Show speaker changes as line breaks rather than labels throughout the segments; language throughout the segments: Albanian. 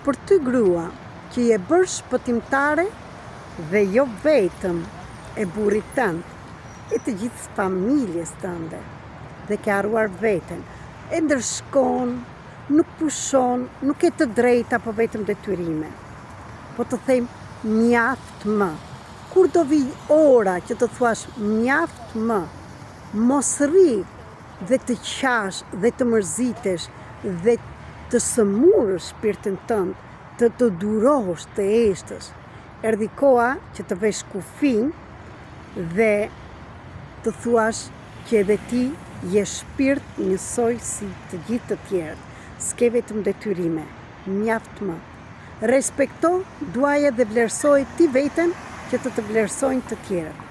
për ty grua që je bërë shpëtimtare dhe jo vetëm e burrit tënd, e të gjithë familjes tënde, dhe ke harruar veten, e ndërshkon, nuk pushon, nuk e të drejta apo vetëm detyrime. Po të them mjaft më. Kur do vi ora që të thuash mjaft më, mos rri dhe të qash dhe të mërzitesh dhe të sëmurësh shpirtin tënd, të durosh, të eshtësh. Erdhi koha që të vesh kufin dhe të thuash që edhe ti je shpirt njësoj si të gjithë të tjerët. S'ke vetëm detyrime, mjaft më. Respekto, duaje dhe vlerësoj ti veten që të vlerësojnë të tjerët.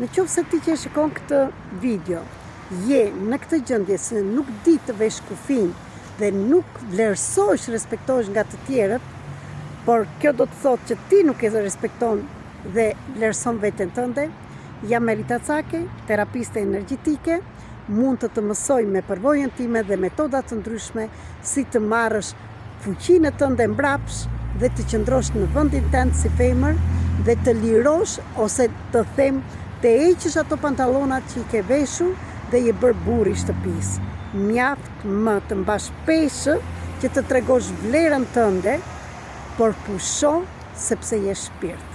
Në qoftë se ti që shikon këtë video, je në këtë gjendje se nuk di të vesh kufin dhe nuk vlerësosh, respektosh nga të tjerët, por kjo do të thotë që ti nuk e respekton dhe vlerëson veten tënde. Jam Melita Cake, terapiste energjetike, mund të mësoj me përvojën time dhe metoda të ndryshme si të marrësh fuqinë tënde mbrapsht dhe të qëndrosh në vendin tënd si femër dhe të lirosh ose të them të heqësh ato pantallonat që i ke veshur dhe je bërë burri i shtëpisë. Mjaft më të mbash peshë që të tregosh vlerën tënde, por pusho sepse je shpirt.